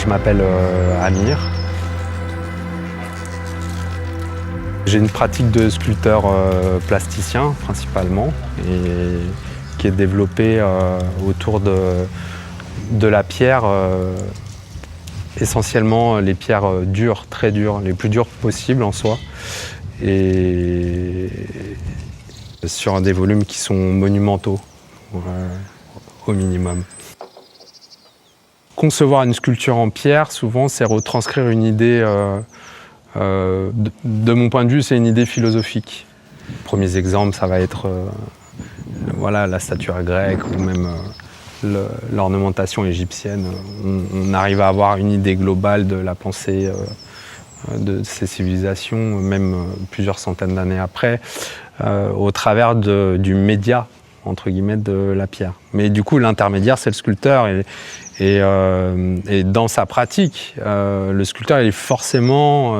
Je m'appelle Amir. J'ai une pratique de sculpteur plasticien principalement et qui est développée autour de la pierre, essentiellement les pierres dures, très dures, les plus dures possibles en soi, et sur des volumes qui sont monumentaux au minimum. Concevoir une sculpture en pierre, souvent, c'est retranscrire une idée, de mon point de vue, c'est une idée philosophique. Les premiers exemples, ça va être voilà, la statuaire grecque ou même l'ornementation égyptienne. On arrive à avoir une idée globale de la pensée de ces civilisations, même plusieurs centaines d'années après, au travers du média, entre guillemets, de la pierre. Mais du coup, l'intermédiaire, c'est le sculpteur. Et dans sa pratique, le sculpteur il est forcément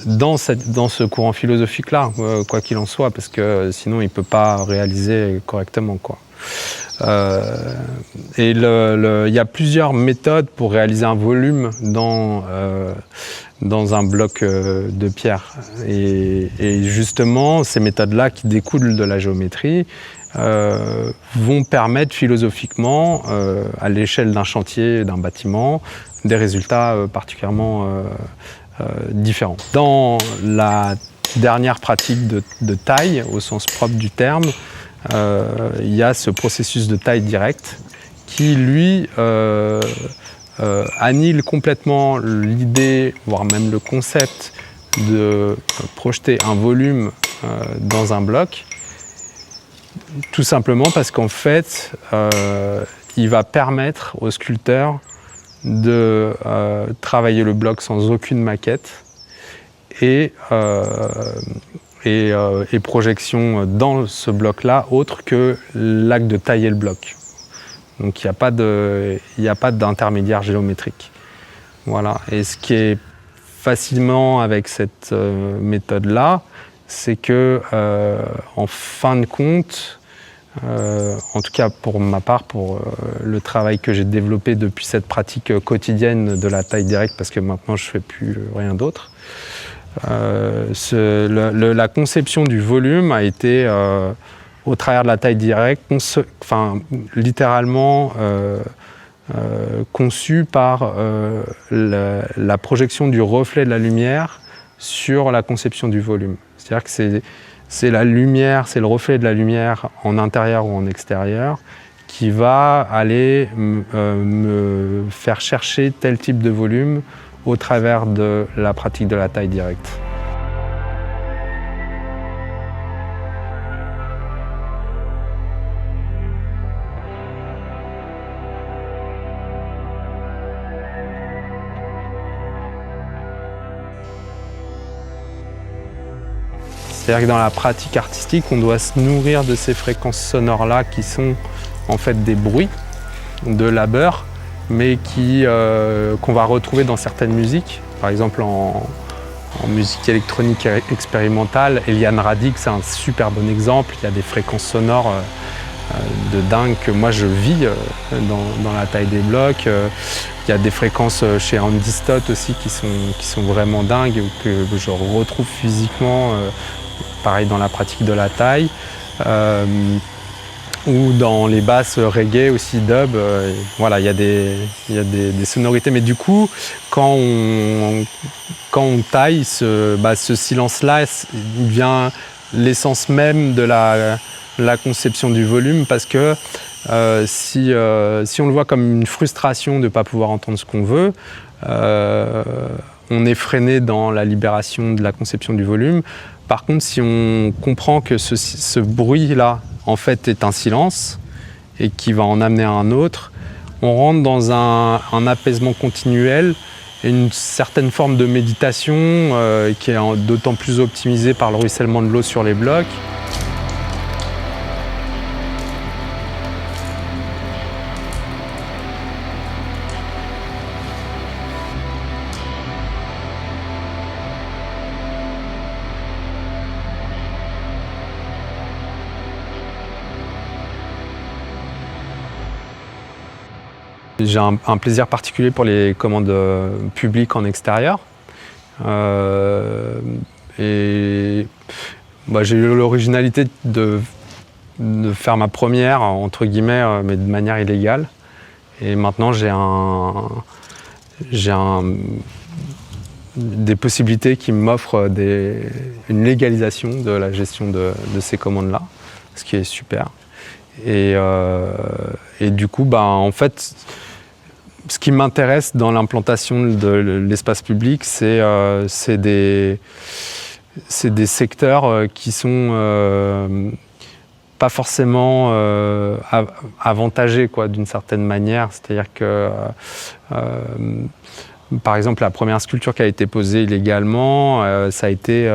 dans ce courant philosophique-là, quoi qu'il en soit, parce que sinon il ne peut pas réaliser correctement, quoi. Il y a plusieurs méthodes pour réaliser un volume dans un bloc de pierre. Et justement, ces méthodes-là qui découlent de la géométrie vont permettre philosophiquement, à l'échelle d'un chantier, d'un bâtiment, des résultats particulièrement différents. Dans la dernière pratique de taille, au sens propre du terme, il y a ce processus de taille directe qui, lui, annule complètement l'idée, voire même le concept de projeter un volume dans un bloc, tout simplement parce qu'en fait, il va permettre au sculpteur de travailler le bloc sans aucune maquette et projection dans ce bloc-là autre que l'acte de tailler le bloc. Donc il n'y a pas d'intermédiaire géométrique. Voilà. Et ce qui est fascinant avec cette méthode-là, c'est que, en fin de compte, en tout cas pour ma part, pour le travail que j'ai développé depuis cette pratique quotidienne de la taille directe, parce que maintenant je ne fais plus rien d'autre, la conception du volume a été, au travers de la taille directe, littéralement conçue par la projection du reflet de la lumière sur la conception du volume. C'est-à-dire que c'est la lumière, c'est le reflet de la lumière en intérieur ou en extérieur qui va aller me faire chercher tel type de volume au travers de la pratique de la taille directe. C'est-à-dire que dans la pratique artistique, on doit se nourrir de ces fréquences sonores-là qui sont en fait des bruits de labeur, mais qu'on va retrouver dans certaines musiques. Par exemple, en musique électronique expérimentale, Eliane Radic, c'est un super bon exemple. Il y a des fréquences sonores de dingue que moi je vis dans la taille des blocs. Il y a des fréquences chez Andy Stott aussi qui sont vraiment dingues, que je retrouve physiquement. Pareil dans la pratique de la taille, ou dans les basses reggae aussi dub, voilà, il y a des sonorités, mais du coup, quand on taille, ce silence-là, il vient l'essence même de la conception du volume, parce que si on le voit comme une frustration de ne pas pouvoir entendre ce qu'on veut, on est freiné dans la libération de la conception du volume. Par contre, si on comprend que ce bruit-là, en fait, est un silence et qui va en amener à un autre, on rentre dans un apaisement continuel et une certaine forme de méditation qui est d'autant plus optimisée par le ruissellement de l'eau sur les blocs. J'ai un plaisir particulier pour les commandes publiques en extérieur. Et j'ai eu l'originalité de faire ma première, entre guillemets, mais de manière illégale. Et maintenant, j'ai des possibilités qui m'offrent une légalisation de la gestion de ces commandes-là, ce qui est super. Et du coup, en fait, ce qui m'intéresse dans l'implantation de l'espace public, c'est des secteurs qui sont pas forcément avantagés d'une certaine manière. C'est-à-dire que, par exemple, la première sculpture qui a été posée illégalement, ça a été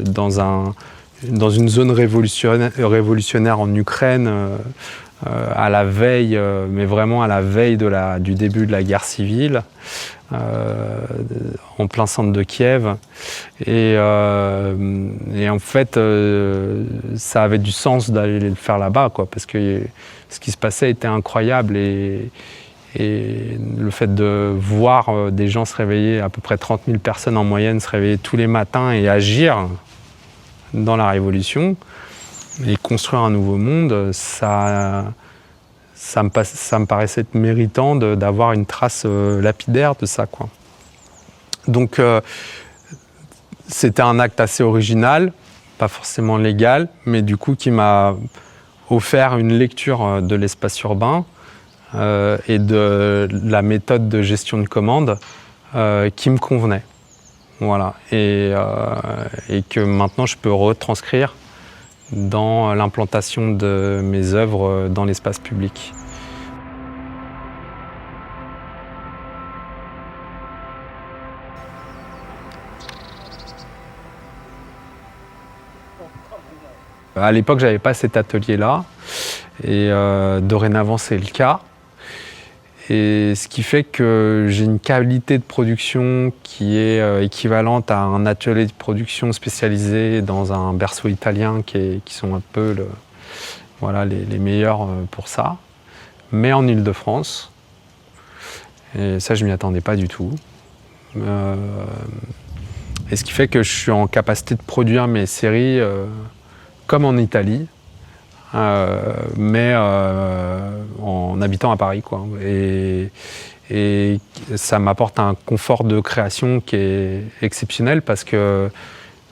dans une zone révolutionnaire en Ukraine, à la veille, mais vraiment à la veille du début de la guerre civile, en plein centre de Kiev. Et en fait, ça avait du sens d'aller le faire là-bas, parce que ce qui se passait était incroyable. Et le fait de voir des gens se réveiller, à peu près 30 000 personnes en moyenne, se réveiller tous les matins et agir dans la Révolution et construire un nouveau monde, ça me paraissait méritant d'avoir une trace lapidaire de ça, Donc c'était un acte assez original, pas forcément légal, mais du coup qui m'a offert une lecture de l'espace urbain et de la méthode de gestion de commande qui me convenait. Voilà. Et que maintenant je peux retranscrire dans l'implantation de mes œuvres dans l'espace public. À l'époque, je n'avais pas cet atelier-là, et dorénavant, c'est le cas. Et ce qui fait que j'ai une qualité de production qui est équivalente à un atelier de production spécialisé dans un berceau italien qui sont un peu les meilleurs pour ça, mais en Île-de-France. Et ça, je ne m'y attendais pas du tout. Et ce qui fait que je suis en capacité de produire mes séries comme en Italie, mais en habitant à Paris, Et ça m'apporte un confort de création qui est exceptionnel parce que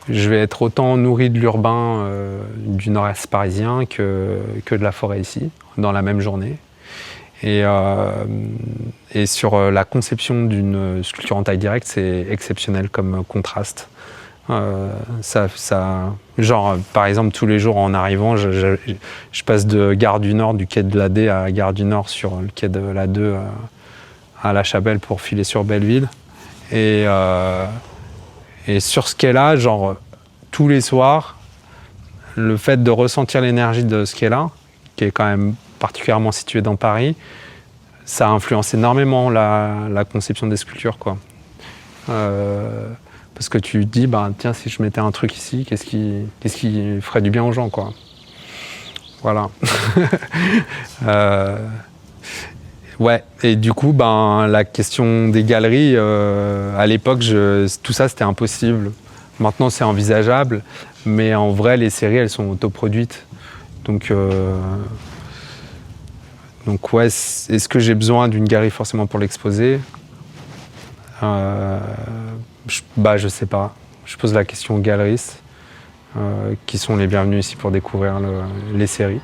je vais être autant nourri de l'urbain du nord-est parisien que de la forêt ici, dans la même journée. Et sur la conception d'une sculpture en taille directe, c'est exceptionnel comme contraste. Par exemple, tous les jours en arrivant, je passe de Gare du Nord, du quai de la D à Gare du Nord sur le quai de la 2 à La Chapelle pour filer sur Belleville. Et sur ce quai-là, tous les soirs, le fait de ressentir l'énergie de ce quai-là, qui est quand même particulièrement situé dans Paris, ça influence énormément la conception des sculptures, parce que tu te dis, tiens, si je mettais un truc ici, qu'est-ce qui ferait du bien aux gens, Voilà. Ouais, et du coup, la question des galeries, à l'époque, tout ça, c'était impossible. Maintenant, c'est envisageable, mais en vrai, les séries, elles sont autoproduites. Donc ouais, est-ce que j'ai besoin d'une galerie forcément pour l'exposer ? Je sais pas. Je pose la question aux galeristes qui sont les bienvenus ici pour découvrir les séries.